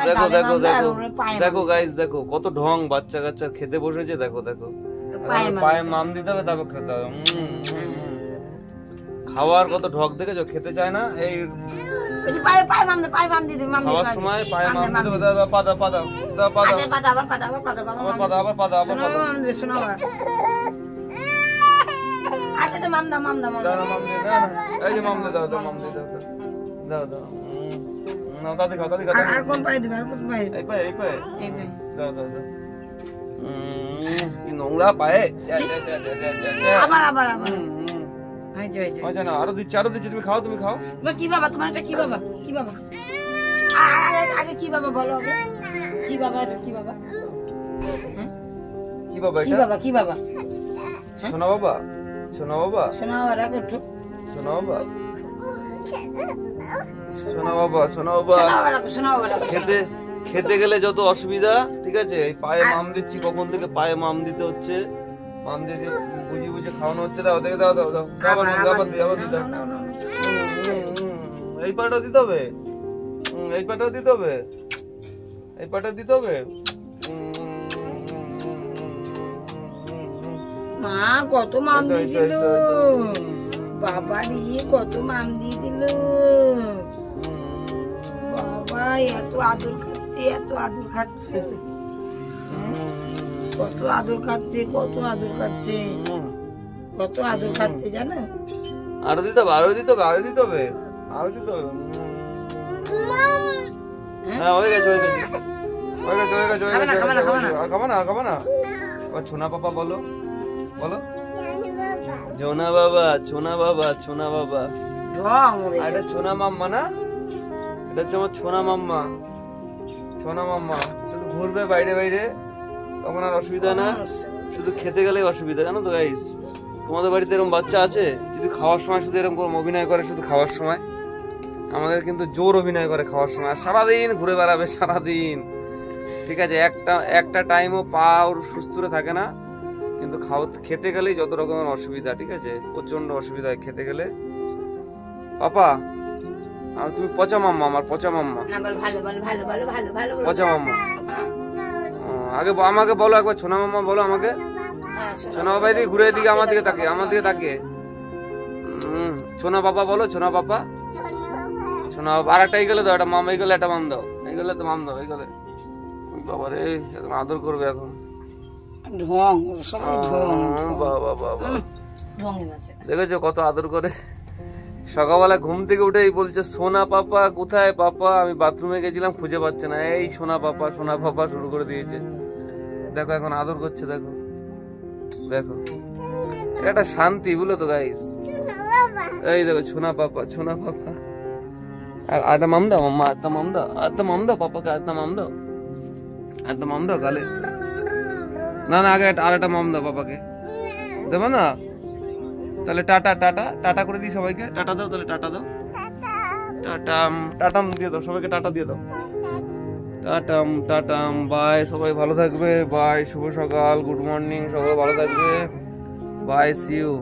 দেখো দেখো দেখো দেখো গাইস, দেখো কত ঢং বাচ্চা কাচ্চার, খেতে বসেছে দেখো দেখো। পায়ে মাম দিতে হবে তারপর খেতে হবে। খাওয়ার কত ঢক দেখেছো, খেতে চায় না। এই খাওয়ার সময় পায়ে মাম দিতে হবে। দাদা পাদা পাদা পাদা আবার পাদা আবার পাদা আবার পাদা আবার পাদা। আচ্ছা মাম দাও মাম দাও মাম দাও। এই যে মাম দিয়ে দাও দাও, মাম দিয়ে দাও দাও দাও। না দাদি খাও দাদি খাও। আর কোন পায়ে দিবে, আর কোন পায়ে? এই পায়ে এই পায়ে দাও দাও দাও। কি নোংরা পায়ে। আবার আবার আবার আচ্ছা না, আরো দিচ্ছি আরো দিচ্ছি, তুমি খাও তুমি খাও। কি বাবা তোমার এটা, কি বাবা কি বাবা? আগে কি বাবা বলো, আগে কি বাবা, এটা কি বাবা? কি বাবা কি বাবা কি বাবা? সোনা বাবা সোনা বাবা শোনা বাবা, রাখো একটু। সোনা বাবা সোনা বাবা সোনা বাবা। শোনা বাবা রাখো, শোনা বাবা রাখো। খেতে গেলে যত অসুবিধা, ঠিক আছে। এই পায়ে মাম দিচ্ছি, কখন থেকে পায়ে মাম দিতে হচ্ছে, মাম দিয়ে বুঝি বুঝে খাওয়ানো হচ্ছে। দাও দেখে দাও দাও দাও আবার দাও। এই পাটা দিতে হবে, এই পাটা দিতে হবে, এই পাটা দিতে হবে। মা কত মাম দিয়ে দিল বাবা রে, কত মাম দিয়ে দিল বাবা। এত আদর খাচ্ছে, এত আদর খাচ্ছে, কত আদর খাচ্ছে, কত আদর খাচ্ছে, কত আদর খাচ্ছে জানো। আরো দিতে হবে, আরো দিতে হবে, আরো দিতে হবে, আরো দিতে হবে। হ্যাঁ হয়ে গেছে হয়ে গেছে হয়ে গেছে হয়ে গেছে হয়ে গেছে। আর খাবো না আর খাবো না। এবার ছোনা পাপা বলো বলো। ছোনা বাবা ছোনা বাবা ছোনা বাবা। এটা ছোনা মাম্মা না, এটা হচ্ছে আমার ছোনা মাম্মা। ছোনা মাম্মা শুধু ঘুরবে বাইরে বাইরে, তখন আর অসুবিধা না। শুধু খেতে গেলে অসুবিধা, জানো তো গাইস। তোমাদের বাড়িতে এরকম বাচ্চা আছে যদি খাওয়ার সময় শুধু এরকম অভিনয় করে, শুধু খাওয়ার সময়। আমাদের কিন্তু জোর অভিনয় করে খাওয়ার সময়, আর সারাদিন ঘুরে বেড়াবে সারাদিন, ঠিক আছে। একটা টাইমও পা ওর সুস্থ থাকে না, কিন্তু খেতে গেলেই যত রকমের অসুবিধা, ঠিক আছে। প্রচন্ড অসুবিধা হয় খেতে গেলে। পাপা তুমি পচা মাম্মা, আমার পচা মাম্মা, পচা মাম্মা। আগে আমাকে বলো একবার, ছোনা মাম্মা বলো আমাকে। ছোনা বাবা এদিকে ঘুরে, এদিকে আমার দিকে তাকিয়ে, আমার দিকে তাকিয়ে। ছোনা বাবা বলো, ছোনা বাবা ছোনা বাবা। আর একটা এই গেলে দাও, একটা মাম, এই গেলে একটা মাম দাও, এই গেলে তো মাম দাও, এই গেলে। বাবা রে এখন আদর করবে এখন। দেখেছো কত আদর করে। সকালবেলা ঘুম থেকে উঠেই বলছে সোনা পাপা কোথায় পাপা। আমি বাথরুমে গেছিলাম খুঁজে পাচ্ছে না, এই সোনা পাপা শুরু করে দিয়েছে। দেখো এখন আদর করছে, দেখো দেখো। এটা একটা শান্তি, বুঝলো তো গাইস। এই দেখো সোনা পাপা সোনা পাপা। আর একটা মাম দাও মাম্মা, একটা মাম দাও, একটা মাম দাও পাপাকে, একটা মাম দাও, একটা মাম দাও গালে। না না আগে আর একটা মাম দাও পাপাকে, দেবো না? তাহলে টাটা টাটা টাটা করে দিই সবাইকে। টাটা দাও তাহলে, টাটা দাও, টাটাম টাটাম দিয়ে দাও সবাইকে, টাটা দিয়ে দাও, টাটাম টাটাম। বাই, সবাই ভালো থাকবে। বাই, শুভ সকাল, গুড মর্নিং, সবাই ভালো থাকবে। Bye, see you.